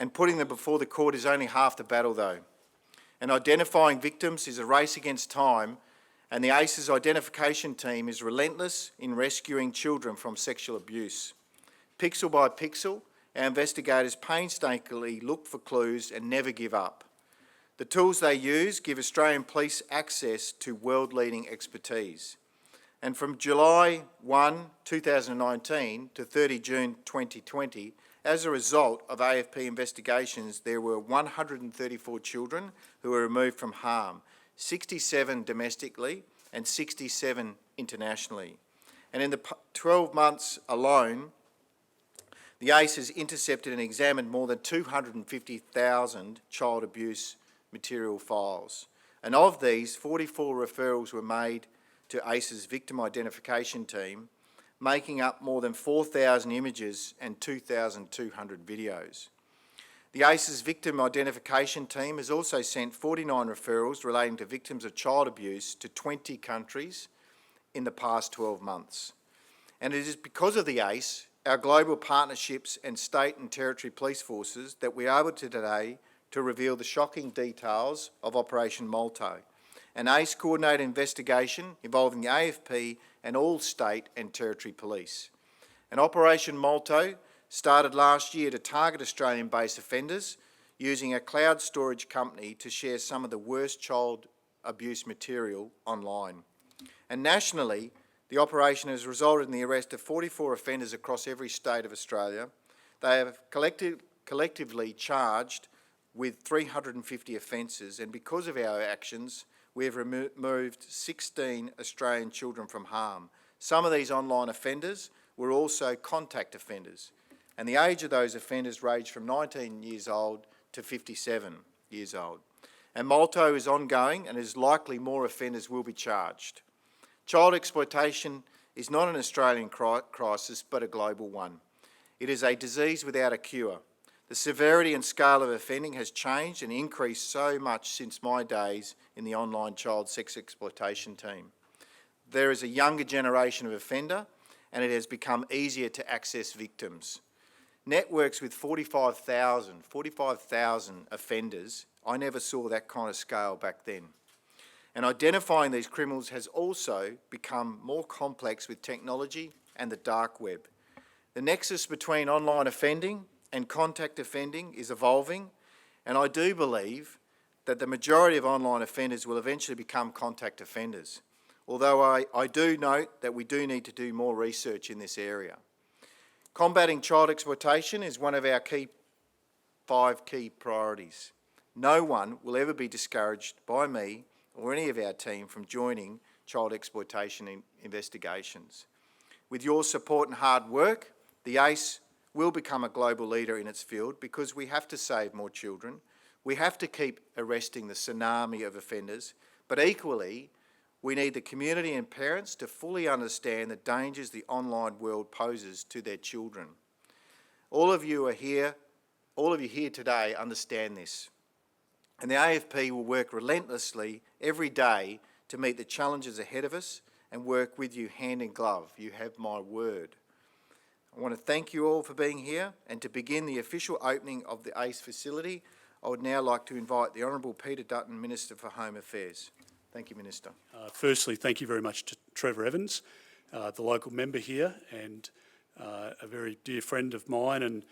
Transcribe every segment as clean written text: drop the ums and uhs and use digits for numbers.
and putting them before the court is only half the battle though. And identifying victims is a race against time, and the ACE's identification team is relentless in rescuing children from sexual abuse. Pixel by pixel, our investigators painstakingly look for clues and never give up. The tools they use give Australian police access to world-leading expertise. And from July 1, 2019 to 30 June 2020, as a result of AFP investigations, there were 134 children who were removed from harm, 67 domestically and 67 internationally. And in the 12 months alone, the ACE has intercepted and examined more than 250,000 child abuse material files. And of these, 44 referrals were made to ACE's victim identification team, making up more than 4,000 images and 2,200 videos. The ACE's victim identification team has also sent 49 referrals relating to victims of child abuse to 20 countries in the past 12 months. And it is because of the ACE, our global partnerships and state and territory police forces, that we are able to today to reveal the shocking details of Operation Multo, an ACE-coordinated investigation involving the AFP and all state and territory police. And Operation Multo started last year to target Australian-based offenders using a cloud storage company to share some of the worst child abuse material online. And nationally, the operation has resulted in the arrest of 44 offenders across every state of Australia. They have collectively charged with 350 offences, and because of our actions, we have removed 16 Australian children from harm. Some of these online offenders were also contact offenders, and the age of those offenders ranged from 19 years old to 57 years old. And Multo is ongoing, and it is likely more offenders will be charged. Child exploitation is not an Australian crisis, but a global one. It is a disease without a cure. The severity and scale of offending has changed and increased so much since my days in the online child sex exploitation team. There is a younger generation of offender, and it has become easier to access victims. Networks with 45,000 offenders, I never saw that kind of scale back then. And identifying these criminals has also become more complex with technology and the dark web. The nexus between online offending and contact offending is evolving, and I do believe that the majority of online offenders will eventually become contact offenders, although I do note that we do need to do more research in this area. Combating child exploitation is one of our 5 key priorities. No one will ever be discouraged by me or any of our team from joining child exploitation investigations. With your support and hard work, the ACE will become a global leader in its field because we have to save more children. We have to keep arresting the tsunami of offenders, but equally, we need the community and parents to fully understand the dangers the online world poses to their children. All of you here today understand this, and the AFP will work relentlessly every day to meet the challenges ahead of us and work with you hand in glove. You have my word. I want to thank you all for being here, and to begin the official opening of the ACE facility, I would now like to invite the Honourable Peter Dutton, Minister for Home Affairs. Thank you, Minister. Firstly, thank you very much to Trevor Evans, the local member here, and a very dear friend of mine, and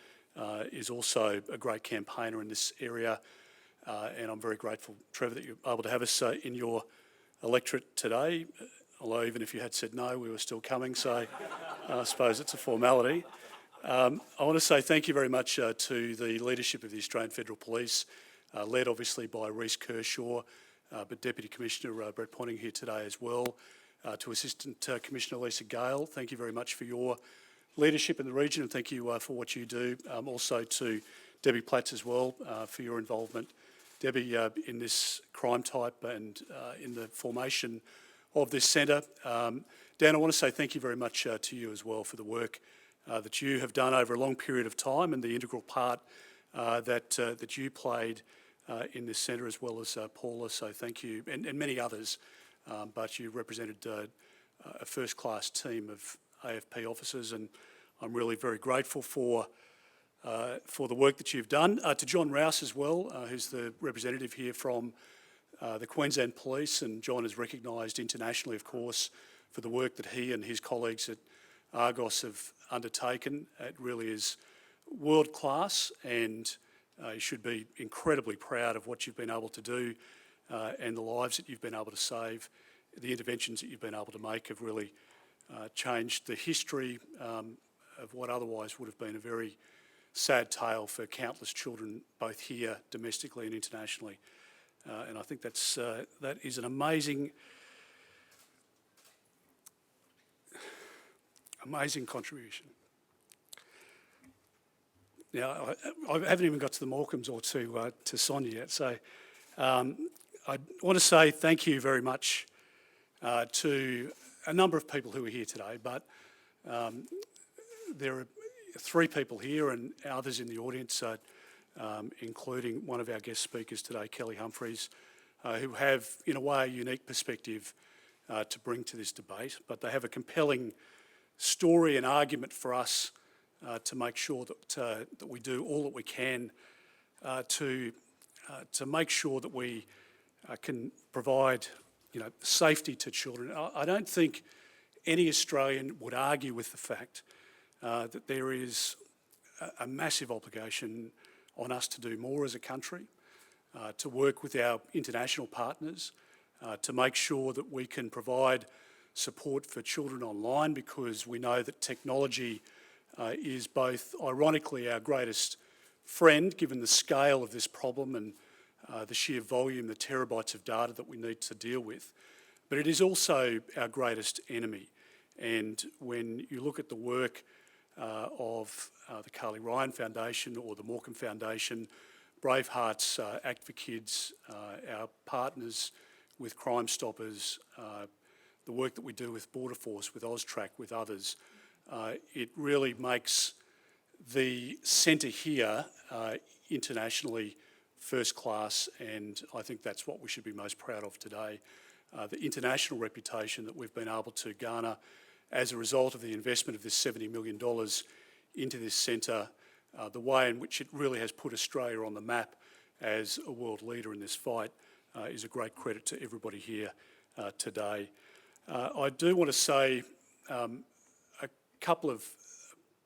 is also a great campaigner in this area. And I'm very grateful, Trevor, that you're able to have us in your electorate today. Although even if you had said no, we were still coming, so I suppose it's a formality. I want to say thank you very much to the leadership of the Australian Federal Police, led obviously by Reece Kershaw, but Deputy Commissioner Brett Ponting here today as well, to Assistant Commissioner Lisa Gale. Thank you very much for your leadership in the region, and thank you for what you do. Also to Debbie Platts as well for your involvement. Debbie, in this crime type and in the formation of this centre. Dan, I want to say thank you very much to you as well for the work that you have done over a long period of time, and the integral part that you played in this centre, as well as Paula, so thank you, and many others, but you represented a first-class team of AFP officers, and I'm really very grateful for for the work that you've done. To John Rouse as well, who's the representative here from the Queensland Police, and John is recognised internationally, of course, for the work that he and his colleagues at Argos have undertaken. It really is world class, and you should be incredibly proud of what you've been able to do and the lives that you've been able to save. The interventions that you've been able to make have really changed the history of what otherwise would have been a very sad tale for countless children, both here domestically and internationally. And I think that is an amazing contribution. Now, I haven't even got to the Markhams or to Sonia yet, so I want to say thank you very much to a number of people who are here today, but there are 3 people here and others in the audience, including one of our guest speakers today, Kelly Humphries, who have, in a way, a unique perspective to bring to this debate, but they have a compelling story and argument for us to make sure that we do all that we can to make sure that we can provide, safety to children. I don't think any Australian would argue with the fact that there is a massive obligation on us to do more as a country, to work with our international partners, to make sure that we can provide support for children online, because we know that technology is both, ironically, our greatest friend, given the scale of this problem and the sheer volume, the terabytes of data that we need to deal with. But it is also our greatest enemy. And when you look at the work of the Carly Ryan Foundation or the Markham Foundation, Braveheart's Act for Kids, our partners with Crime Stoppers, the work that we do with Border Force, with AUSTRAC, with others, it really makes the centre here internationally first class, and I think that's what we should be most proud of today. The international reputation that we've been able to garner as a result of the investment of this $70 million into this centre, the way in which it really has put Australia on the map as a world leader in this fight is a great credit to everybody here today. I do want to say a couple of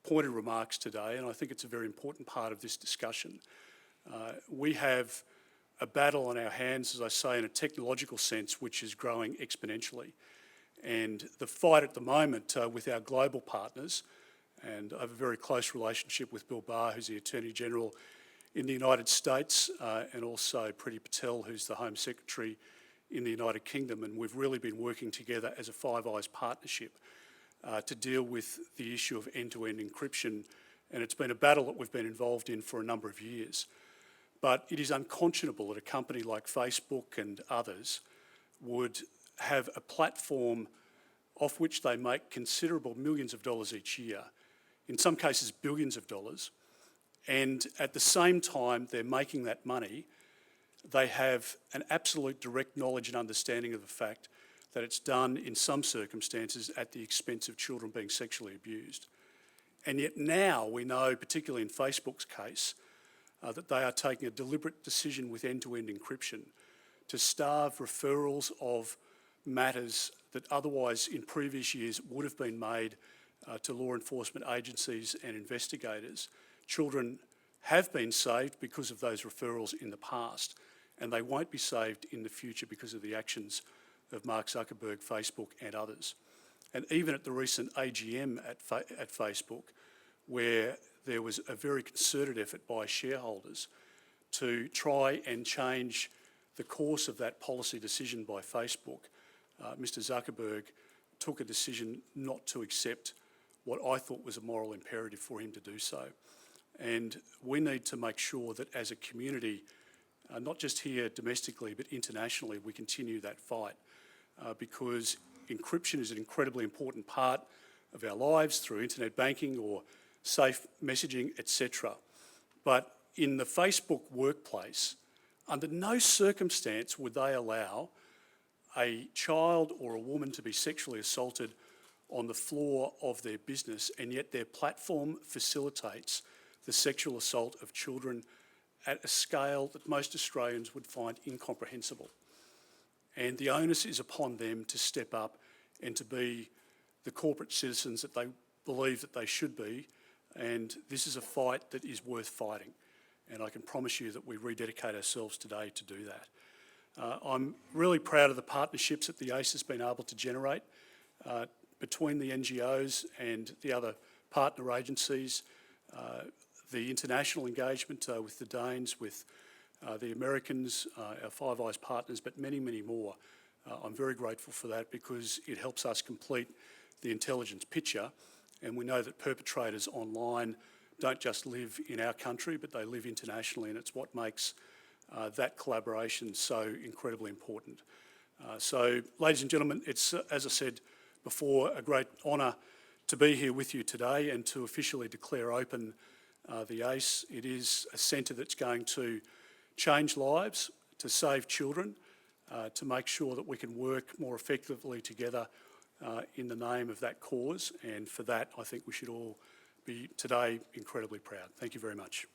pointed remarks today, and I think it's a very important part of this discussion. We have a battle on our hands, as I say, in a technological sense, which is growing exponentially. And the fight at the moment with our global partners, and I have a very close relationship with Bill Barr, who's the Attorney General in the United States, and also Priti Patel, who's the Home Secretary in the United Kingdom, and we've really been working together as a Five Eyes partnership to deal with the issue of end-to-end encryption, and it's been a battle that we've been involved in for a number of years. But it is unconscionable that a company like Facebook and others would have a platform off which they make considerable millions of dollars each year, in some cases billions of dollars, and at the same time they're making that money, they have an absolute direct knowledge and understanding of the fact that it's done in some circumstances at the expense of children being sexually abused. And yet now we know, particularly in Facebook's case, that they are taking a deliberate decision with end-to-end encryption to starve referrals of matters that otherwise in previous years would have been made to law enforcement agencies and investigators. Children have been saved because of those referrals in the past, and they won't be saved in the future because of the actions of Mark Zuckerberg, Facebook and others. And even at the recent AGM at Facebook, where there was a very concerted effort by shareholders to try and change the course of that policy decision by Facebook, Mr Zuckerberg took a decision not to accept what I thought was a moral imperative for him to do so. And we need to make sure that as a community, not just here domestically but internationally, we continue that fight because encryption is an incredibly important part of our lives through internet banking or safe messaging, etc. But in the Facebook workplace, under no circumstance would they allow a child or a woman to be sexually assaulted on the floor of their business, and yet their platform facilitates the sexual assault of children at a scale that most Australians would find incomprehensible. And the onus is upon them to step up and to be the corporate citizens that they believe that they should be. And this is a fight that is worth fighting. And I can promise you that we rededicate ourselves today to do that. I'm really proud of the partnerships that the ACE has been able to generate between the NGOs and the other partner agencies, the international engagement with the Danes, with the Americans, our Five Eyes partners, but many, many more. I'm very grateful for that because it helps us complete the intelligence picture, and we know that perpetrators online don't just live in our country, but they live internationally, and it's what makes that collaboration so incredibly important. So, ladies and gentlemen, it's, as I said before, a great honour to be here with you today and to officially declare open the ACE. It is a centre that's going to change lives, to save children, to make sure that we can work more effectively together in the name of that cause, and for that I think we should all be today incredibly proud. Thank you very much.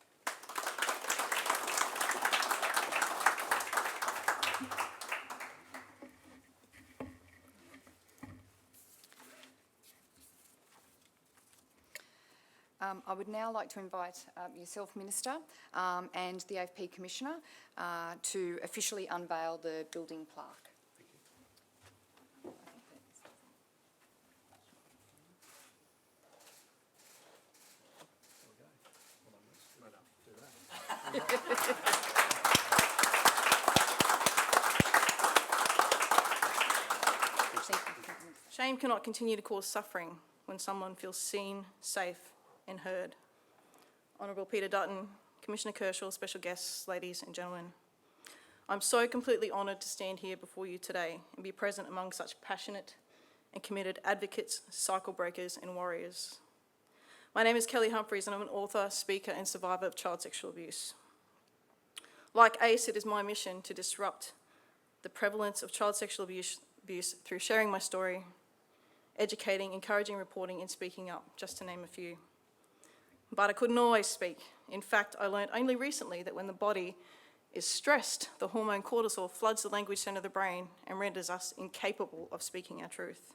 I would now like to invite yourself, Minister, and the AFP Commissioner to officially unveil the building plaque. Shame cannot continue to cause suffering when someone feels seen, safe and heard. Honourable Peter Dutton, Commissioner Kershaw, special guests, ladies and gentlemen. I'm so completely honoured to stand here before you today and be present among such passionate and committed advocates, cycle breakers and warriors. My name is Kelly Humphries and I'm an author, speaker and survivor of child sexual abuse. Like ACE, it is my mission to disrupt the prevalence of child sexual abuse through sharing my story, educating, encouraging, reporting and speaking up, just to name a few. But I couldn't always speak. In fact, I learned only recently that when the body is stressed, the hormone cortisol floods the language centre of the brain and renders us incapable of speaking our truth.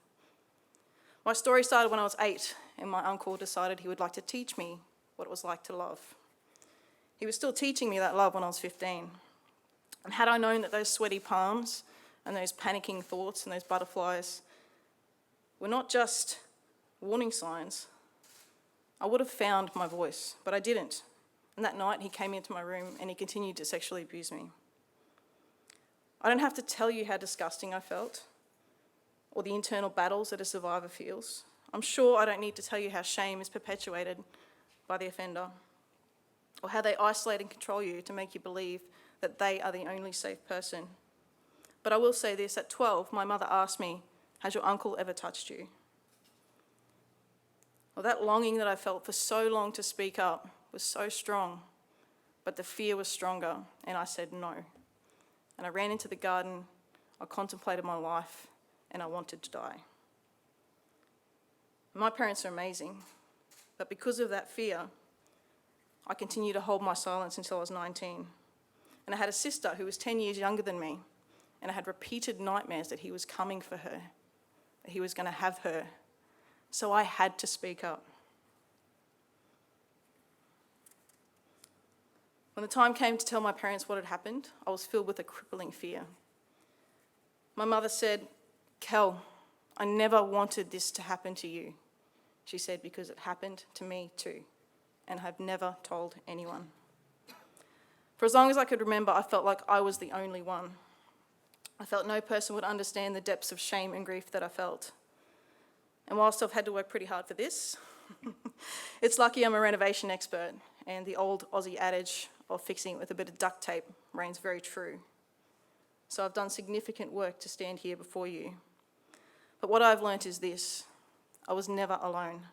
My story started when I was 8 and my uncle decided he would like to teach me what it was like to love. He was still teaching me that love when I was 15. And had I known that those sweaty palms and those panicking thoughts and those butterflies were not just warning signs, I would have found my voice, but I didn't. And that night he came into my room and he continued to sexually abuse me. I don't have to tell you how disgusting I felt or the internal battles that a survivor feels. I'm sure I don't need to tell you how shame is perpetuated by the offender or how they isolate and control you to make you believe that they are the only safe person. But I will say this, at 12, my mother asked me, "Has your uncle ever touched you?" Well, that longing that I felt for so long to speak up was so strong, but the fear was stronger, and I said no. And I ran into the garden, I contemplated my life, and I wanted to die. My parents are amazing, but because of that fear, I continued to hold my silence until I was 19. And I had a sister who was 10 years younger than me, and I had repeated nightmares that he was coming for her, that he was going to have her. So I had to speak up. When the time came to tell my parents what had happened, I was filled with a crippling fear. My mother said, "Kel, I never wanted this to happen to you," she said, "because it happened to me too, and I've never told anyone." For as long as I could remember, I felt like I was the only one. I felt no person would understand the depths of shame and grief that I felt. And whilst I've had to work pretty hard for this, it's lucky I'm a renovation expert, and the old Aussie adage of fixing it with a bit of duct tape reigns very true. So I've done significant work to stand here before you. But what I've learnt is this: I was never alone.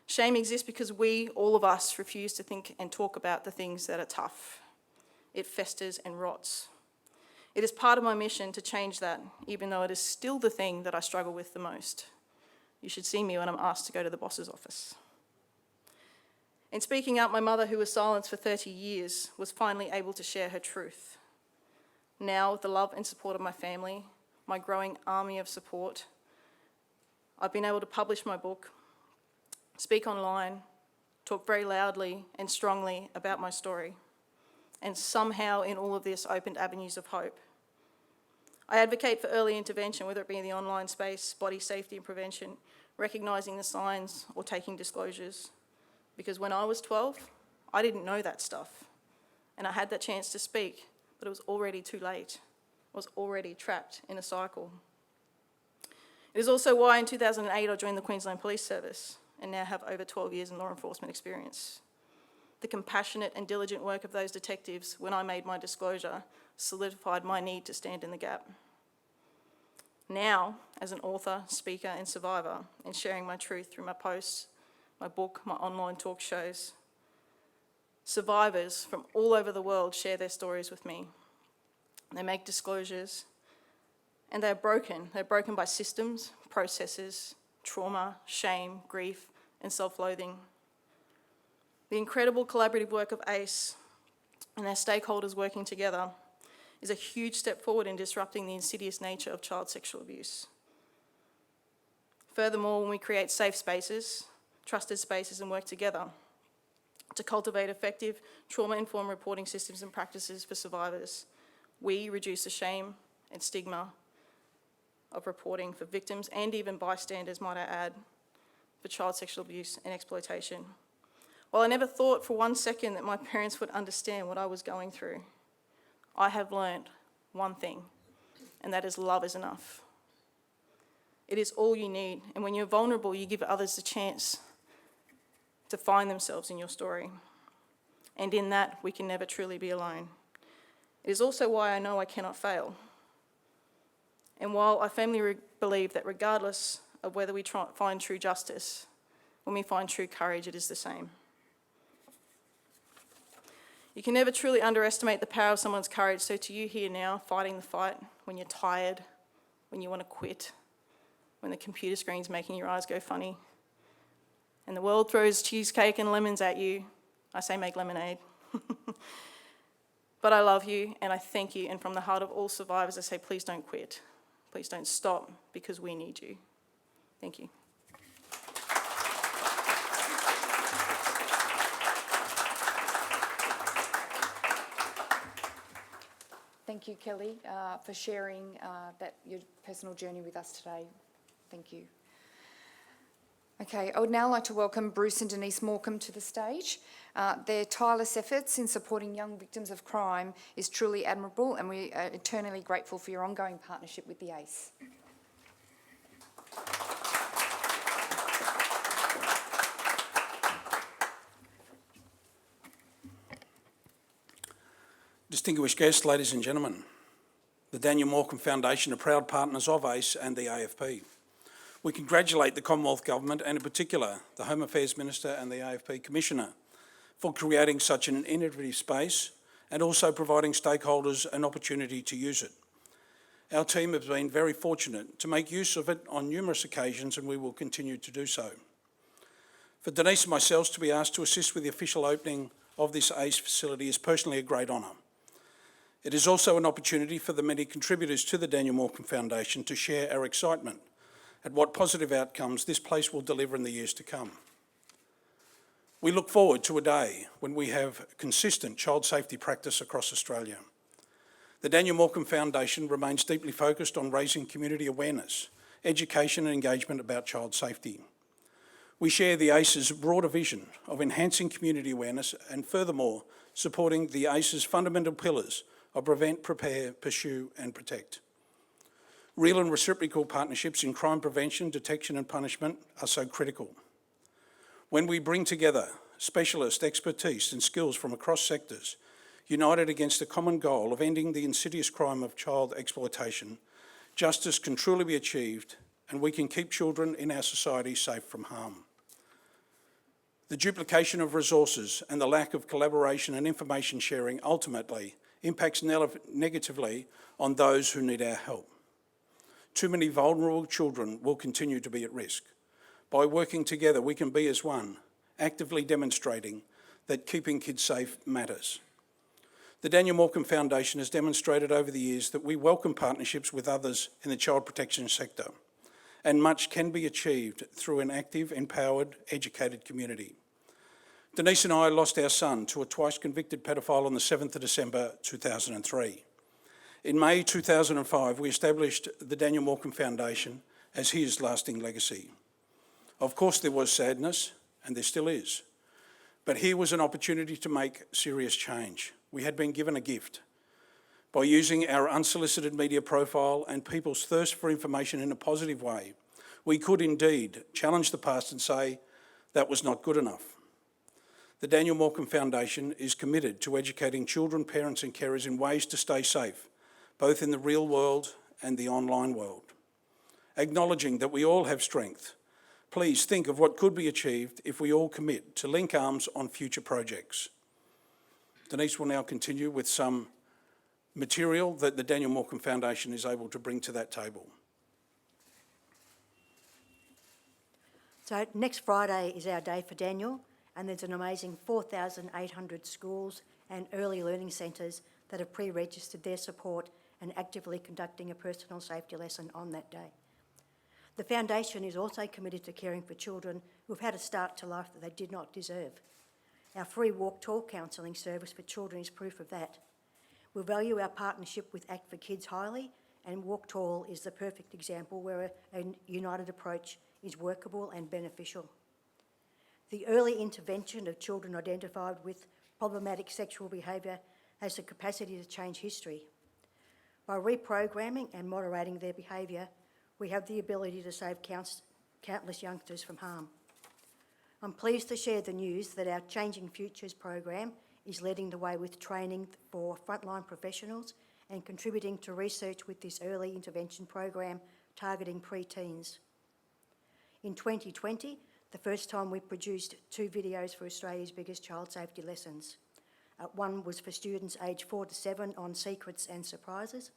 Shame exists because we, all of us, refuse to think and talk about the things that are tough. It festers and rots. It is part of my mission to change that, even though it is still the thing that I struggle with the most. You should see me when I'm asked to go to the boss's office. In speaking up, my mother, who was silenced for 30 years, was finally able to share her truth. Now, with the love and support of my family, my growing army of support, I've been able to publish my book, speak online, talk very loudly and strongly about my story, and somehow in all of this opened avenues of hope. I advocate for early intervention, whether it be in the online space, body safety and prevention, recognising the signs or taking disclosures. Because when I was 12, I didn't know that stuff. And I had that chance to speak, but it was already too late. I was already trapped in a cycle. It is also why in 2008 I joined the Queensland Police Service and now have over 12 years in law enforcement experience. The compassionate and diligent work of those detectives when I made my disclosure solidified my need to stand in the gap. Now, as an author, speaker and survivor, and sharing my truth through my posts, my book, my online talk shows, survivors from all over the world share their stories with me. They make disclosures, and they're broken. They're broken by systems, processes, trauma, shame, grief, and self-loathing. The incredible collaborative work of ACE and their stakeholders working together is a huge step forward in disrupting the insidious nature of child sexual abuse. Furthermore, when we create safe spaces, trusted spaces, and work together to cultivate effective trauma-informed reporting systems and practices for survivors, we reduce the shame and stigma of reporting for victims and even bystanders, might I add, for child sexual abuse and exploitation. While I never thought for 1 second that my parents would understand what I was going through, I have learned one thing, and that is love is enough. It is all you need, and when you're vulnerable, you give others the chance to find themselves in your story. And in that, we can never truly be alone. It is also why I know I cannot fail. And while I firmly believe that regardless of whether we find true justice, when we find true courage, it is the same. You can never truly underestimate the power of someone's courage, so to you here now, fighting the fight, when you're tired, when you want to quit, when the computer screen's making your eyes go funny, and the world throws cheesecake and lemons at you, I say make lemonade. But I love you and I thank you, and from the heart of all survivors I say please don't quit. Please don't stop, because we need you. Thank you. Thank you, Kelly, for sharing your personal journey with us today. Thank you. Okay, I would now like to welcome Bruce and Denise Markham to the stage. Their tireless efforts in supporting young victims of crime is truly admirable, and we are eternally grateful for your ongoing partnership with the ACE. Distinguished guests, ladies and gentlemen, the Daniel Markham Foundation are proud partners of ACE and the AFP. We congratulate the Commonwealth Government and in particular the Home Affairs Minister and the AFP Commissioner for creating such an innovative space and also providing stakeholders an opportunity to use it. Our team has been very fortunate to make use of it on numerous occasions, and we will continue to do so. For Denise and myself to be asked to assist with the official opening of this ACE facility is personally a great honour. It is also an opportunity for the many contributors to the Daniel Markham Foundation to share our excitement at what positive outcomes this place will deliver in the years to come. We look forward to a day when we have consistent child safety practice across Australia. The Daniel Markham Foundation remains deeply focused on raising community awareness, education and engagement about child safety. We share the ACE's broader vision of enhancing community awareness and furthermore supporting the ACE's fundamental pillars of prevent, prepare, pursue and protect. Real and reciprocal partnerships in crime prevention, detection and punishment are so critical. When we bring together specialist expertise and skills from across sectors, united against a common goal of ending the insidious crime of child exploitation, justice can truly be achieved and we can keep children in our society safe from harm. The duplication of resources and the lack of collaboration and information sharing ultimately impacts negatively on those who need our help. Too many vulnerable children will continue to be at risk. By working together, we can be as one actively demonstrating that keeping kids safe matters. The Daniel Morecambe Foundation has demonstrated over the years that we welcome partnerships with others in the child protection sector, and much can be achieved through an active, empowered, educated community. Denise and I lost our son to a twice convicted pedophile on the 7th of December 2003. In May 2005, we established the Daniel Morecambe Foundation as his lasting legacy. Of course, there was sadness, and there still is, but here was an opportunity to make serious change. We had been given a gift. By using our unsolicited media profile and people's thirst for information in a positive way, we could indeed challenge the past and say that was not good enough. The Daniel Morecambe Foundation is committed to educating children, parents and carers in ways to stay safe, both in the real world and the online world. Acknowledging that we all have strength, please think of what could be achieved if we all commit to link arms on future projects. Denise will now continue with some material that the Daniel Morecambe Foundation is able to bring to that table. So next Friday is our day for Daniel, and there's an amazing 4,800 schools and early learning centres that have pre-registered their support and actively conducting a personal safety lesson on that day. The Foundation is also committed to caring for children who've had a start to life that they did not deserve. Our free Walk Tall counselling service for children is proof of that. We value our partnership with Act for Kids highly, and Walk Tall is the perfect example where a united approach is workable and beneficial. The early intervention of children identified with problematic sexual behaviour has the capacity to change history. By reprogramming and moderating their behaviour, we have the ability to save countless youngsters from harm. I'm pleased to share the news that our Changing Futures program is leading the way with training for frontline professionals and contributing to research with this early intervention program targeting pre-teens. In 2020, the first time we produced 2 videos for Australia's biggest child safety lessons. One was for students aged 4 to 7 on secrets and surprises,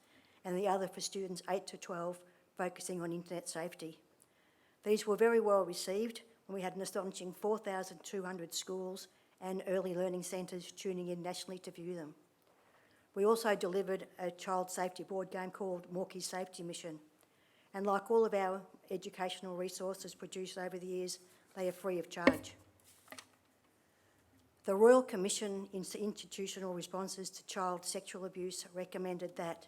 and the other for students 8 to 12 focusing on internet safety. These were very well received, and we had an astonishing 4,200 schools and early learning centres tuning in nationally to view them. We also delivered a child safety board game called Morkie's Safety Mission, and like all of our educational resources produced over the years, they are free of charge. The Royal Commission into Institutional Responses to Child Sexual Abuse recommended that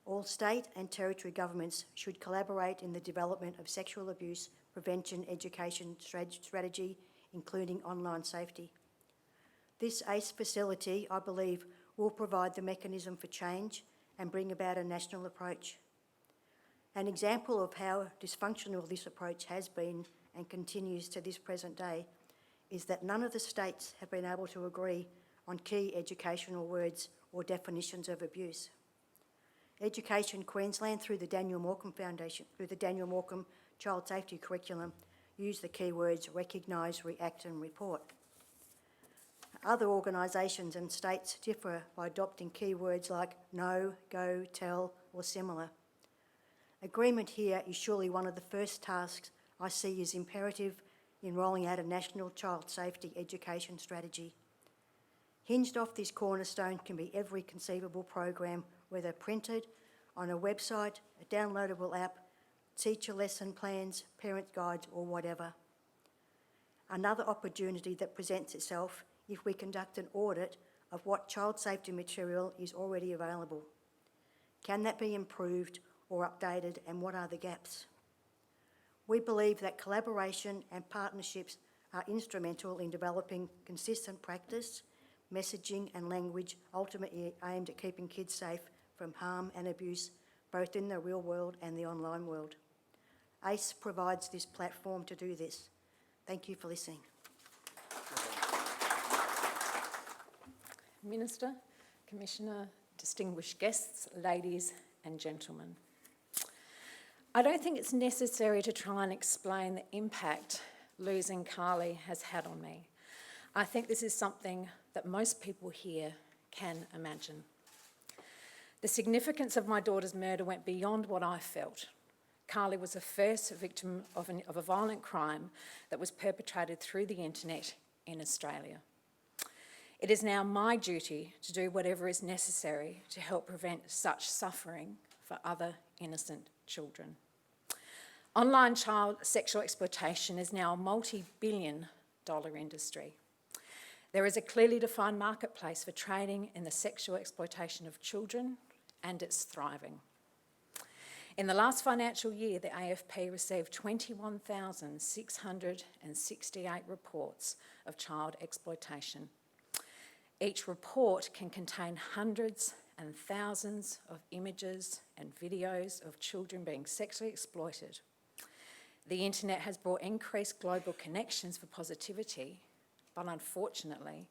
all state and territory governments should collaborate in the development of sexual abuse prevention education strategy, including online safety. This ACE facility, I believe, will provide the mechanism for change and bring about a national approach. An example of how dysfunctional this approach has been and continues to this present day is that none of the states have been able to agree on key educational words or definitions of abuse. Education Queensland, through the Daniel Morecambe Foundation, through the Daniel Morecambe Child Safety Curriculum, use the keywords recognise, react and report. Other organisations and states differ by adopting keywords like know, go, tell or similar. Agreement here is surely one of the first tasks I see as imperative in rolling out a national child safety education strategy. Hinged off this cornerstone can be every conceivable program, whether printed, on a website, a downloadable app, teacher lesson plans, parent guides or whatever. Another opportunity that presents itself if we conduct an audit of what child safety material is already available. Can that be improved or updated, and what are the gaps? We believe that collaboration and partnerships are instrumental in developing consistent practice, messaging and language ultimately aimed at keeping kids safe from harm and abuse, both in the real world and the online world. ACE provides this platform to do this. Thank you for listening. Minister, Commissioner, distinguished guests, ladies and gentlemen. I don't think it's necessary to try and explain the impact losing Carly has had on me. I think this is something that most people here can imagine. The significance of my daughter's murder went beyond what I felt. Carly was the first victim of a violent crime that was perpetrated through the internet in Australia. It is now my duty to do whatever is necessary to help prevent such suffering for other innocent children. Online child sexual exploitation is now a multi-billion-dollar industry. There is a clearly defined marketplace for trading in the sexual exploitation of children, and it's thriving. In the last financial year, the AFP received 21,668 reports of child exploitation. Each report can contain hundreds and thousands of images and videos of children being sexually exploited. The internet has brought increased global connections for positivity, but unfortunately,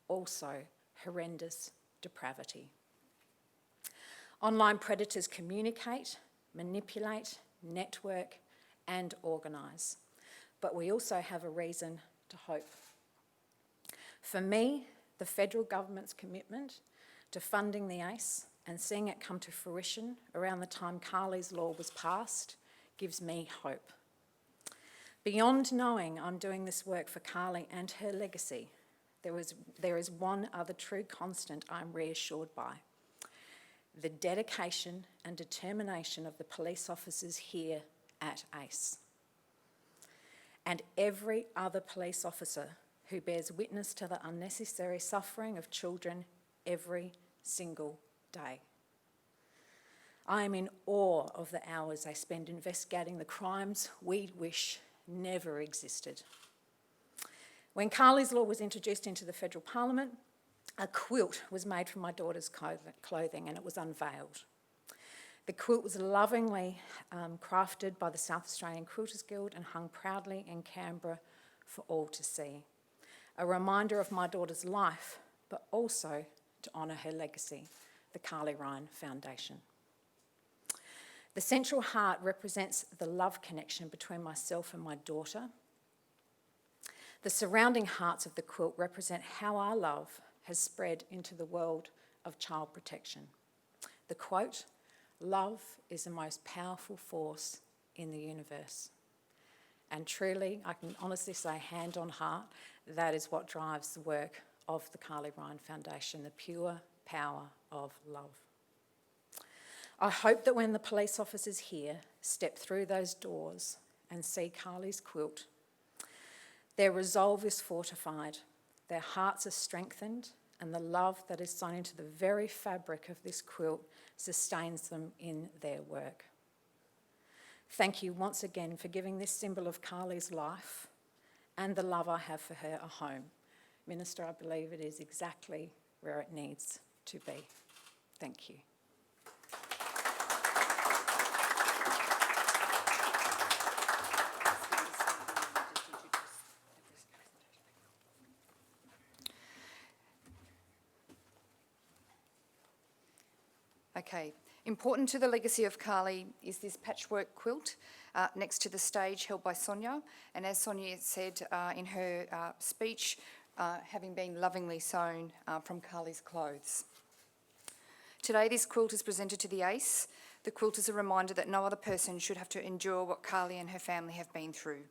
also horrendous depravity. Online predators communicate, manipulate, network, and organise, but we also have a reason to hope. For me, the federal government's commitment to funding the ACE and seeing it come to fruition around the time Carly's Law was passed gives me hope. Beyond knowing I'm doing this work for Carly and her legacy, there is one other true constant I'm reassured by: the dedication and determination of the police officers here at ACE. And every other police officer who bears witness to the unnecessary suffering of children every single day. I am in awe of the hours they spend investigating the crimes we wish never existed. When Carly's Law was introduced into the federal parliament, a quilt was made from my daughter's clothing and it was unveiled. The quilt was lovingly crafted by the South Australian Quilters Guild and hung proudly in Canberra for all to see. A reminder of my daughter's life, but also to honour her legacy, the Carly Ryan Foundation. The central heart represents the love connection between myself and my daughter. The surrounding hearts of the quilt represent how our love has spread into the world of child protection. The quote, "Love is the most powerful force in the universe." And truly, I can honestly say, hand on heart, that is what drives the work of the Carly Ryan Foundation, the pure power of love. I hope that when the police officers here step through those doors and see Carly's quilt, their resolve is fortified, their hearts are strengthened, and the love that is sewn into the very fabric of this quilt sustains them in their work. Thank you once again for giving this symbol of Carly's life and the love I have for her a home. Minister, I believe it is exactly where it needs to be. Thank you. Okay. Important to the legacy of Carly is this patchwork quilt next to the stage held by Sonia. And as Sonia said in her speech, having been lovingly sewn from Carly's clothes. Today, this quilt is presented to the ACE. The quilt is a reminder that no other person should have to endure what Carly and her family have been through.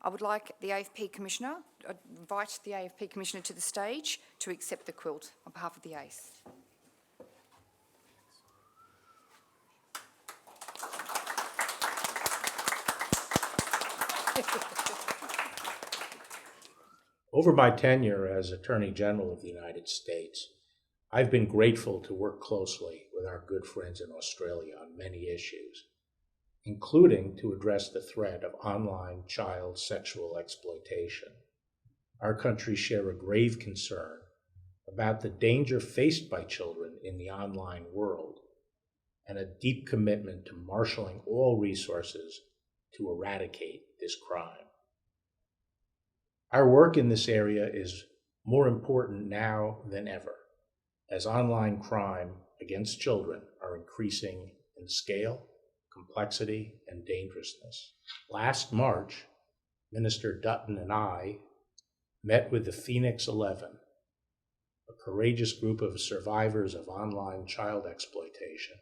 I would like the AFP Commissioner, invite the AFP Commissioner to the stage to accept the quilt on behalf of the ACE. Over my tenure as Attorney General of the United States, I've been grateful to work closely with our good friends in Australia on many issues, including to address the threat of online child sexual exploitation. Our countries share a grave concern about the danger faced by children in the online world and a deep commitment to marshalling all resources to eradicate this crime. Our work in this area is more important now than ever, as online crime against children are increasing in scale, complexity, and dangerousness. Last March, Minister Dutton and I met with the Phoenix 11, a courageous group of survivors of online child exploitation,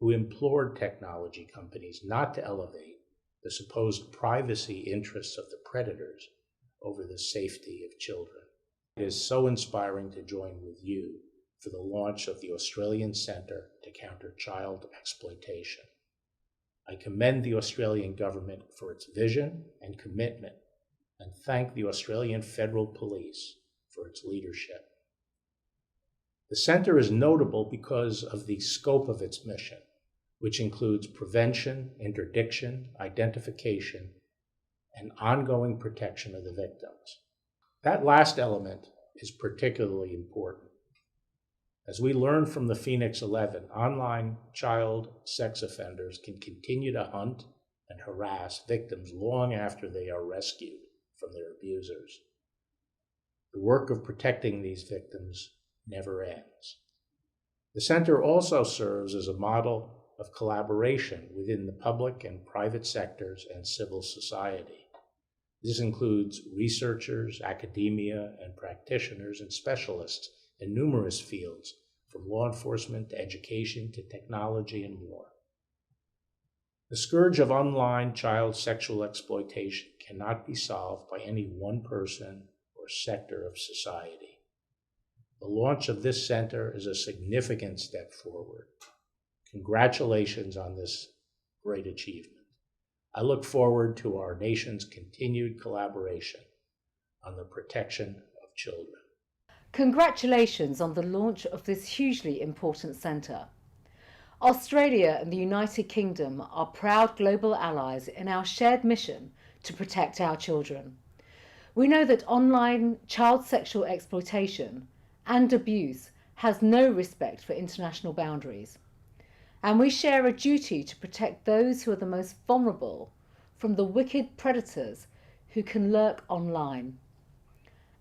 who implored technology companies not to elevate the supposed privacy interests of the predators over the safety of children. It is so inspiring to join with you for the launch of the Australian Centre to Counter Child Exploitation. I commend the Australian government for its vision and commitment, and thank the Australian Federal Police for its leadership. The Centre is notable because of the scope of its mission, which includes prevention, interdiction, identification, and ongoing protection of the victims. That last element is particularly important. As we learned from the Phoenix 11, online child sex offenders can continue to hunt and harass victims long after they are rescued from their abusers. The work of protecting these victims never ends. The Centre also serves as a model of collaboration within the public and private sectors and civil society. This includes researchers, academia, and practitioners and specialists in numerous fields, from law enforcement to education to technology and more. The scourge of online child sexual exploitation cannot be solved by any one person or sector of society. The launch of this center is a significant step forward. Congratulations on this great achievement. I look forward to our nation's continued collaboration on the protection of children. Congratulations on the launch of this hugely important centre. Australia and the United Kingdom are proud global allies in our shared mission to protect our children. We know that online child sexual exploitation and abuse has no respect for international boundaries. And we share a duty to protect those who are the most vulnerable from the wicked predators who can lurk online.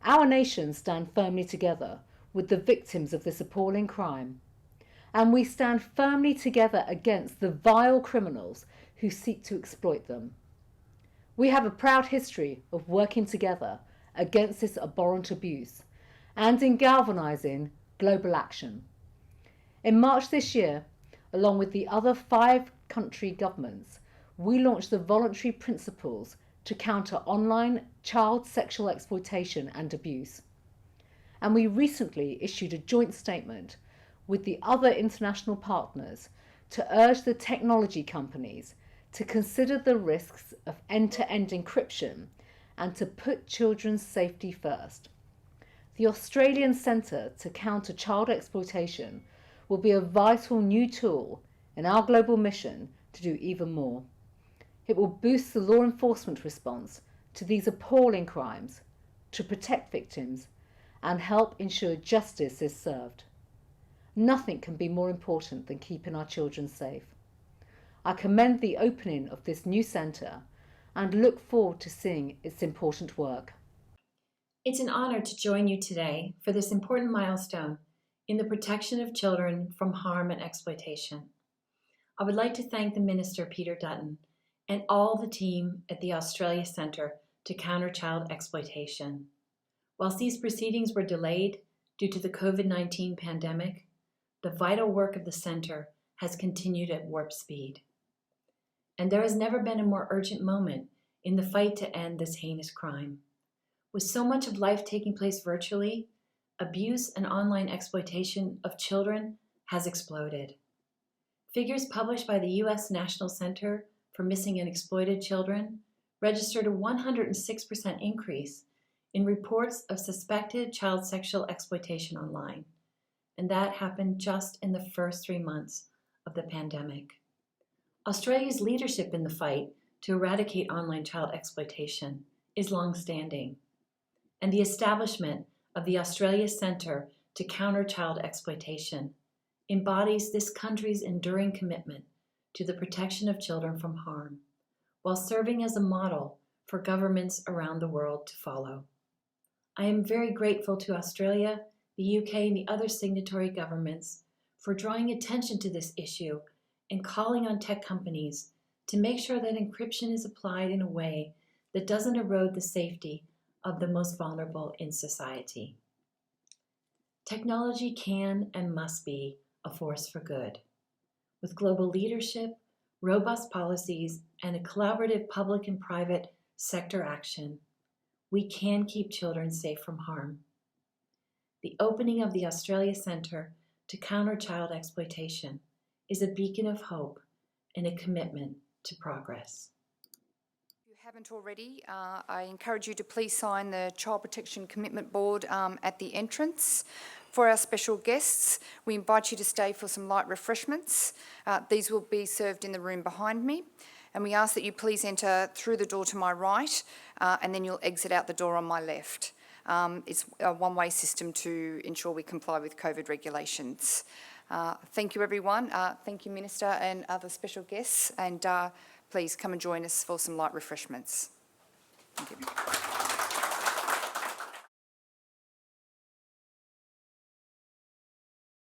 Our nations stand firmly together with the victims of this appalling crime, and we stand firmly together against the vile criminals who seek to exploit them. We have a proud history of working together against this abhorrent abuse and in galvanising global action. In March this year, along with the other 5 country governments, we launched the voluntary principles to counter online child sexual exploitation and abuse. And we recently issued a joint statement with the other international partners to urge the technology companies to consider the risks of end-to-end encryption and to put children's safety first. The Australian Centre to Counter Child Exploitation will be a vital new tool in our global mission to do even more. It will boost the law enforcement response to these appalling crimes, to protect victims, and help ensure justice is served. Nothing can be more important than keeping our children safe. I commend the opening of this new centre and look forward to seeing its important work. It's an honour to join you today for this important milestone in the protection of children from harm and exploitation. I would like to thank the Minister, Peter Dutton, and all the team at the Australia Centre to Counter Child Exploitation. Whilst these proceedings were delayed due to the COVID-19 pandemic, the vital work of the Centre has continued at warp speed. And there has never been a more urgent moment in the fight to end this heinous crime. With so much of life taking place virtually, abuse and online exploitation of children has exploded. Figures published by the U.S. National Center for Missing and Exploited Children registered a 106% increase in reports of suspected child sexual exploitation online, and that happened just in the first 3 months of the pandemic. Australia's leadership in the fight to eradicate online child exploitation is long-standing, and the establishment of the Australia Centre to Counter Child Exploitation embodies this country's enduring commitment to the protection of children from harm, while serving as a model for governments around the world to follow. I am very grateful to Australia, the UK, and the other signatory governments for drawing attention to this issue and calling on tech companies to make sure that encryption is applied in a way that doesn't erode the safety of the most vulnerable in society. Technology can and must be a force for good. With global leadership, robust policies, and a collaborative public and private sector action, we can keep children safe from harm. The opening of the Australia Centre to Counter Child Exploitation is a beacon of hope and a commitment to progress. If you haven't already, I encourage you to please sign the Child Protection Commitment Board at the entrance. For our special guests, we invite you to stay for some light refreshments. These will be served in the room behind me. And we ask that you please enter through the door to my right, and then you'll exit out the door on my left. It's a one-way system to ensure we comply with COVID regulations. Thank you, everyone. Thank you, Minister and other special guests. And please come and join us for some light refreshments. Thank you.